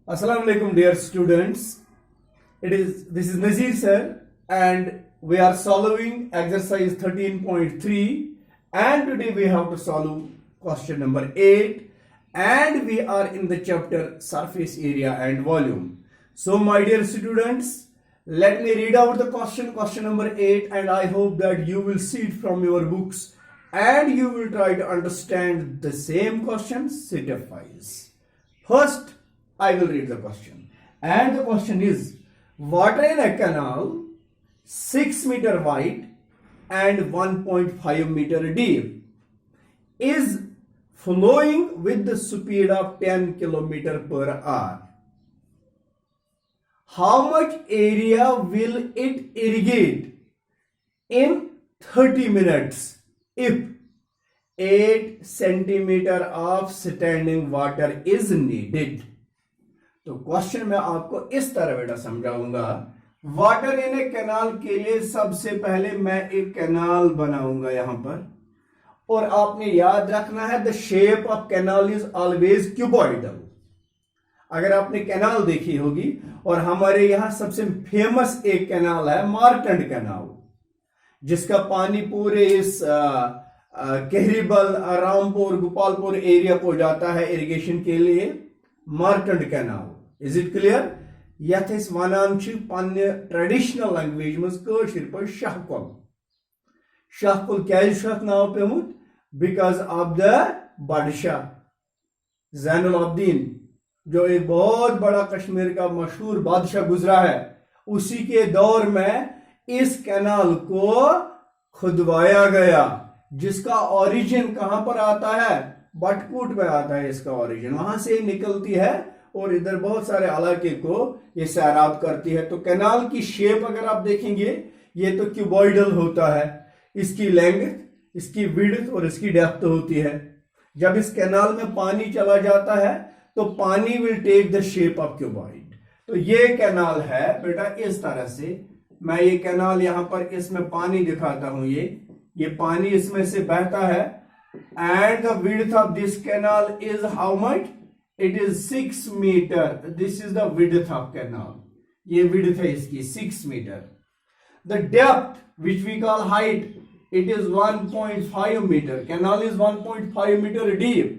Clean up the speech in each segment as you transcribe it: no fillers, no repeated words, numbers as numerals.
Assalamu alaikum, dear students. This is Nazir sir, and we are solving exercise 13.3, and today we have to solve question number 8, and we are in the chapter surface area and volume. So my dear students, let me read out the question number 8, and I hope that you will see it from your books and you will try to understand the same question step-wise. First, I will read the question. And the question is, water in a canal 6 meter wide and 1.5 meter deep is flowing with the speed of 10 kilometer per hour. How much area will it irrigate in 30 minutes if 8 centimeter of standing water is needed? तो question मैं आपको इस तरह बेटा समझाऊंगा। Water in A canal के लिए सबसे पहले मैं एक कैनाल बनाऊंगा यहां पर, और आपने याद रखना है the shape of canal is always cuboidal. अगर आपने कैनाल देखी होगी, और हमारे यहां सबसे फेमस एक कैनाल है मार्कंड कैनाल, जिसका पानी पूरे इस केहरीबल, रामपुर, गोपालपुर एरिया को जाता है इरिगेशन के लिए। Markand canal, is it clear? यथ वनान पन्ने ट्रेडिशनल लैंग्वेज मज कशिर पे शाहकुल। शाहकुल क्या नाव पेमुत? बिकॉज ऑफ द बादशाह जैनुल आबदीन, जो एक बहुत बड़ा कश्मीर का मशहूर बादशाह गुजरा है, उसी के दौर में इस कैनाल को खुदवाया गया, जिसका ओरिजिन कहां पर आता है? बटकूट में आता है इसका ओरिजिन, वहां से निकलती है और इधर बहुत सारे इलाके को ये सैराब करती है। तो कैनाल की शेप अगर आप देखेंगे, ये तो क्यूबॉइडल होता है। इसकी लेंथ, इसकी विड्थ और इसकी डेप्थ होती है। जब इस कैनाल में पानी चला जाता है तो पानी will take the shape of cuboid. तो ये कैनाल है बेटा इस तरह से। मैं ये कैनाल यहां पर इसमें पानी दिखाता हूं, ये पानी इसमें से बहता है। And the width of this canal is how much? It is 6 meter. This is the width of canal. ये width है इसकी 6 meter. The depth, which we call height, it is 1.5 meter. Canal is 1.5 meter deep.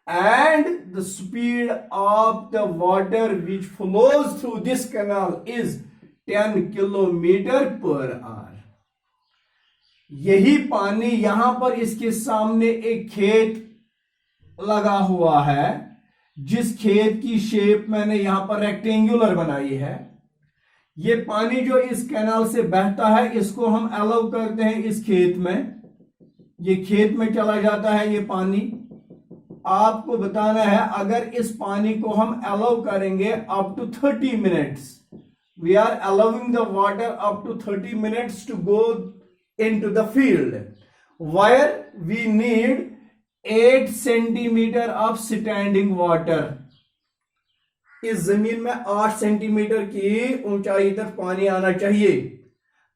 And the speed of the water which flows through this canal is 10 kilometer per hour. यही पानी यहां पर इसके सामने एक खेत लगा हुआ है, जिस खेत की शेप मैंने यहां पर रेक्टेंगुलर बनाई है। ये पानी जो इस कैनाल से बहता है, इसको हम अलाउ करते हैं इस खेत में। ये खेत में चला जाता है ये पानी। आपको बताना है, अगर इस पानी को हम अलाउ करेंगे up to 30 minutes, we are allowing the water up to 30 minutes to go into the field where we need 8 centimeter of standing water. इस जमीन में 8 सेंटीमीटर की ऊंचाई तक पानी आना चाहिए।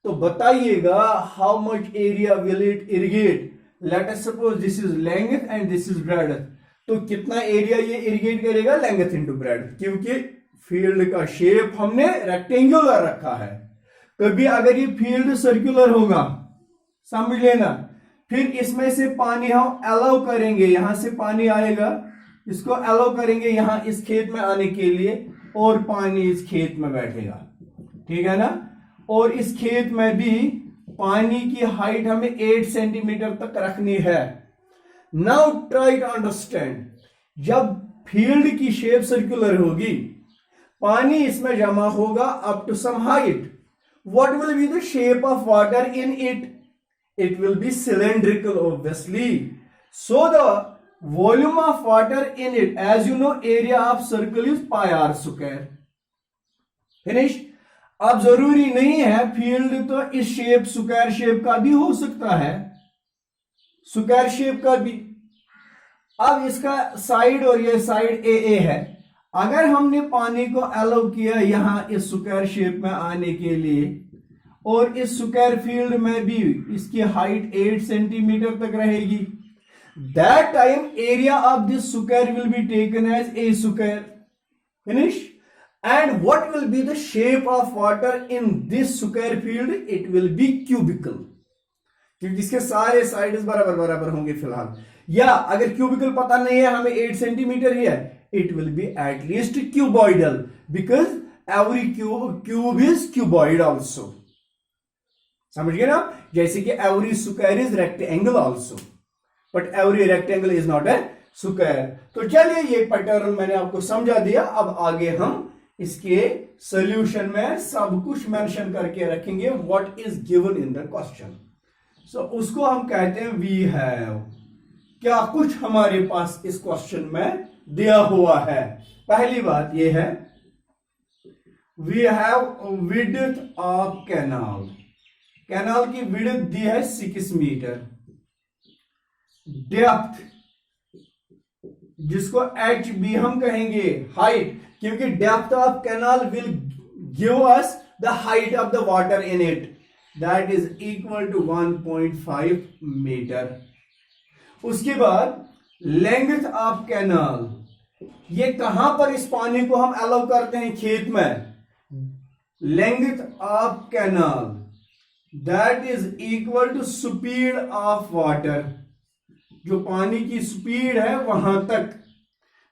तो बताइएगा how much area will it irrigate? Let us suppose this is length and this is breadth. तो कितना एरिया ये इरिगेट करेगा? लेंथ इनटू ब्रेड्थ, क्योंकि फील्ड का शेप हमने रेक्टेंगुलर रखा है। कभी अगर ये फील्ड सर्कुलर होगा, समझ लेना, फिर इसमें से पानी हम अलाउ करेंगे, यहां से पानी आएगा, इसको अलाउ करेंगे यहां इस खेत में आने के लिए, और पानी इस खेत में बैठेगा, ठीक है ना। और इस खेत में भी पानी की हाइट हमें 8 सेंटीमीटर तक रखनी है। नाउ ट्राई टू अंडरस्टैंड, जब फील्ड की शेप सर्कुलर होगी, पानी इसमें जमा होगा up to some height, what will be the shape of water in it? It will be cylindrical, obviously. So the volume of water in it, as you know, area of circle is pi r square. Finish. अब जरूरी नहीं है field तो इस shape square shape का भी हो सकता है, स्क्वायर शेप का भी। अब इसका साइड और ये साइड ए है। अगर हमने पानी को अलाउ किया यहां इस स्क्वायर शेप में आने के लिए, और इस स्क्वायर फील्ड में भी इसकी हाइट 8 सेंटीमीटर तक रहेगी, that time area of this square will be taken as a square. Finish. And what will be the shape of water in this square field? It will be cubical, क्योंकि इसके सारे sides बराबर बराबर होंगे फिलहाल. या अगर क्यूबिकल पता नहीं है, हमें 8 सेंटीमीटर ही है, it will be at least cuboidal because every cube is cuboid also. समझ गए ना? जैसे कि every square is rectangle also, but every rectangle is not a square. तो चलिए ये पैटर्न मैंने आपको समझा दिया. अब आगे हम इसके सॉल्यूशन में सब कुछ मेंशन करके रखेंगे what is given in the question. So उसको हम कहते हैं वी हैव. क्या कुछ हमारे पास इस क्वेश्चन में दिया हुआ है? पहली बात यह है, we have width of canal. Canal की विड्थ दी है 6 मीटर. डेप्थ, जिसको एच बी हम कहेंगे, हाइट, क्योंकि depth of canal will give us the height of the water in it, that is equal to 1.5 metre. उसके बाद लेंथ ऑफ कैनाल, ये कहां पर इस पानी को हम अलाउ करते हैं? खेत में. Length of canal that is equal to speed of water, जो पानी की स्पीड है वहां तक,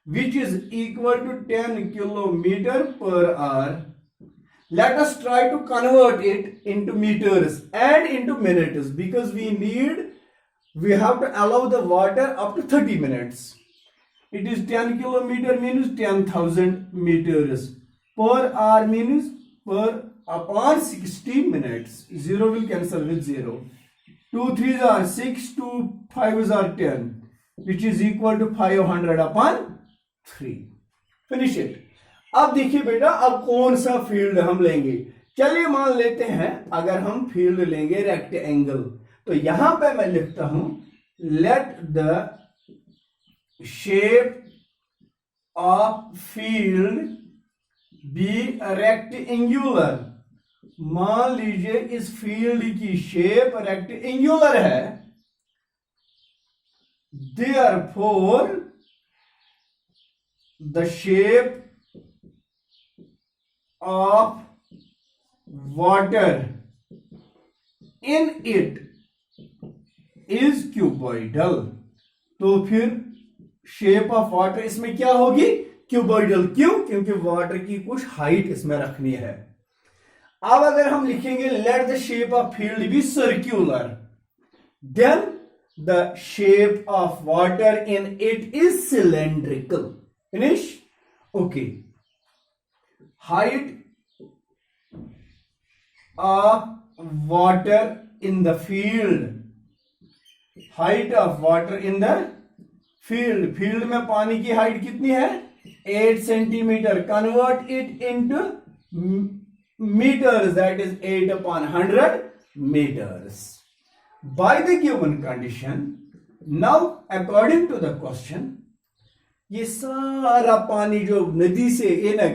which is equal to 10 kilometer per hour. Let us try to convert it into meters and into minutes, because we have to allow the water up to 30 minutes. It is 10 kilometer means 10,000 meters. Per hour means per upon 60 minutes. 0 will cancel with 0. 2 3s are 6, 2 5s are 10, which is equal to 500 upon 3. Finish it. अब देखिए बेटा, अब कौन सा field हम लेंगे? चलिए मान लेते हैं अगर हम फील्ड लेंगे रेक्टेंगल, तो यहां पे मैं लिखता हूं late the shape of field B rectangular. मान लीजिए इस फील्ड की शेप रेक्टेंगुलर है, therefore the shape of water in it is cuboidal. तो फिर शेप ऑफ वाटर इसमें क्या होगी? क्यूबॉइडल. क्यों? क्योंकि वाटर की कुछ हाइट इसमें रखनी है. अब अगर हम लिखेंगे let the shape of field be circular, then the shape of water in it is cylindrical. Finish. Okay. Height of water in the field. Height of water in the field. Field में पानी की height कितनी है? 8 centimetre. Convert it into meters. That is 8 upon 100 meters. By the given condition, now according to the question, ये सारा पानी जो नदी से,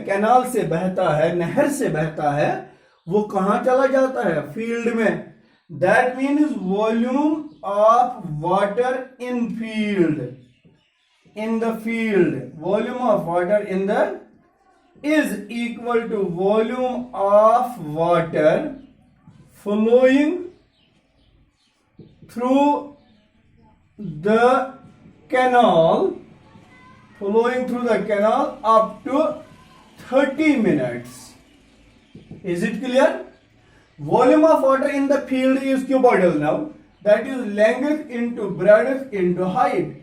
कैनाल से बहता है, नहर से बहता है, वो कहां चला जाता है? फील्ड में. That means volume of water in field, in the field, volume of water in the is equal to volume of water flowing through the canal, flowing through the canal up to 30 minutes. Is it clear? Volume of water in the field is cuboidal now. That is length into breadth into height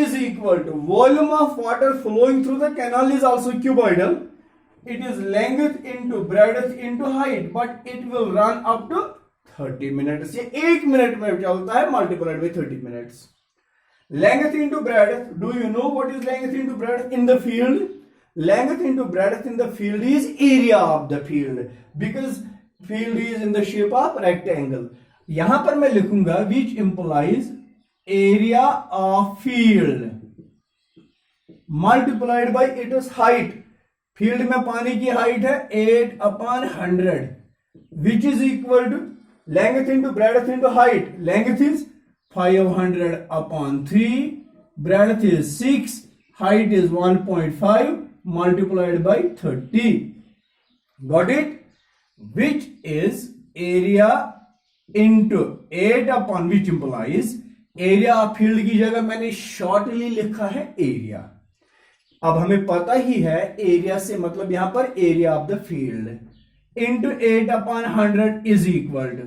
is equal to volume of water flowing through the canal is also cuboidal. It is length into breadth into height, but it will run up to 30 minutes. ये 1 minute में चलता है, multiplied by 30 minutes. Length into breadth. Do you know what is length into breadth in the field? Length into breadth in the field is area of the field, because field is in the shape of rectangle. यहां पर मैं लिखूंगा which implies area of field multiplied by its height. Field में पानी की height है 8 upon 100, which is equal to length into breadth into height. Length is 500 upon 3, breadth is 6, height is 1.5, multiplied by 30. Got it? Which is area into 8 upon, which implies area of field की जगह मैंने shortly लिखा है area. अब हमें पता ही है area से मतलब यहां पर area of the field into 8 upon 100 is equal to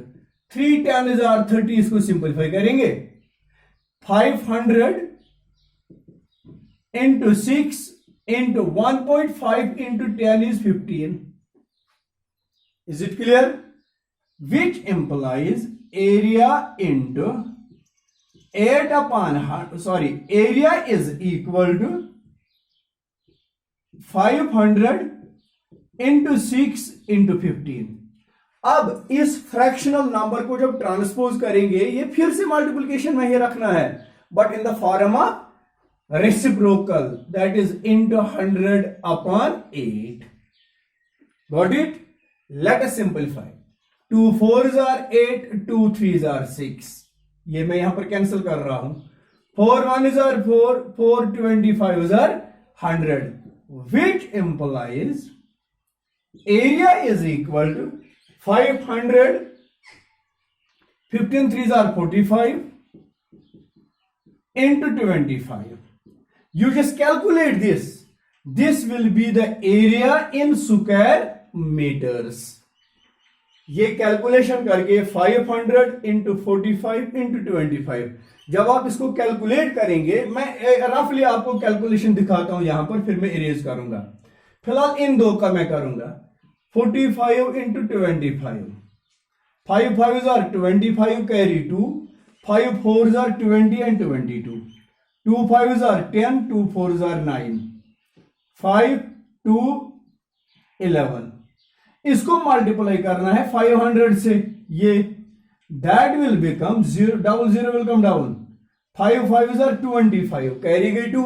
3 10 30. इसको सिंपलीफाई करेंगे 500 into 6 into 1.5 into 10 is 15. Is it clear? Which implies area into 8 upon 100, sorry, area is equal to 500 into 6 into 15. अब इस फ्रैक्शनल नंबर को जब transpose करेंगे ये फिर से मल्टीप्लिकेशन में ही रखना है, but in the form of reciprocal, that is into 100 upon 8. Got it? Let us simplify. 2 4s are 8, 2 3s are 6. ये मैं यहां पर कैंसिल कर रहा हूं. 4 1s are 4, 4 25s are 100, which implies area is equal to 500, 15 3s are 45 into 25. You just calculate this. This will be the area in square meters. ये calculation करके 500 into 45 into 25, जब आप इसको कैलकुलेट करेंगे, मैं रफली आपको कैलकुलेशन दिखाता हूं यहां पर, फिर मैं इरेज करूंगा. फिलहाल इन दो का मैं करूंगा 45 into 25. 5 5s are 25 carry 2, 5 4s are 20 and 22, 2 5s are 10, 2 4s are 9, 5 2 11. इसको मल्टीप्लाई करना है 500 से, ये that will become 0, double 0 will come down. 5 5s are 25 carry गई 2,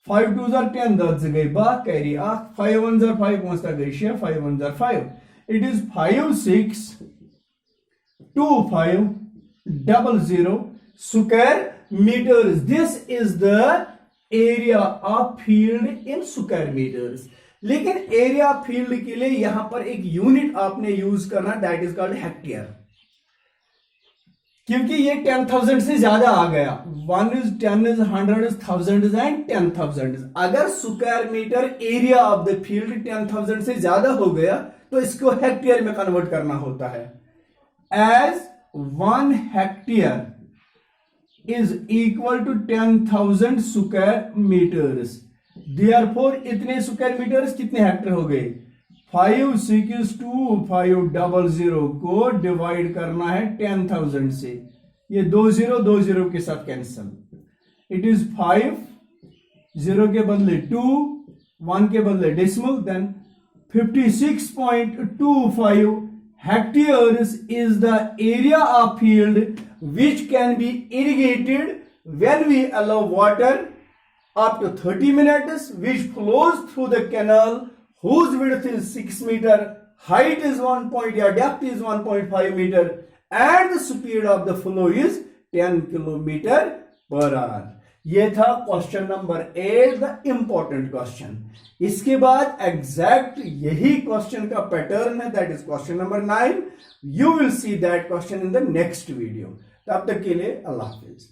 5 2s are 10 10 गई बा कैरी 8, 5 1s are 5 5 गई 6, 5 1s are 5. It is 5 6 2 5 00 square metres. This is the area of field in square metres. लेकिन area of field के लिए यहां पर एक यूनिट आपने यूज करना, दैट इज कॉल्ड हेक्टेयर, क्योंकि ये 10,000 से ज्यादा आ गया. 1 is 10 is 100 is 1000 is and 10,000 is. अगर square metre area of the field 10,000 से ज्यादा हो गया तो इसको हेक्टेयर में कन्वर्ट करना होता है. As 1 hectare is equal to 10,000 square metres. Therefore इतने स्क्वायर मीटर्स कितने हेक्टर हो गए? 5 6 2 5 00 को डिवाइड करना है 10,000 से. ये 2 0 के साथ कैंसल. इट इज 5 0 के बदले 2, 1 के बदले decimal, then 56.25 hectares is the area of field which can be irrigated when we allow water up to 30 minutes, which flows through the canal whose width is 6 meter, height is 1 point, या depth is 1.5 meter, and the speed of the flow is 10 kilometer per hour. ये था question number 8, the important question. इसके बाद exact यही question का pattern है, that is question number 9. You will see that question in the next video. तब तक के लिए अल्लाह हाफिज.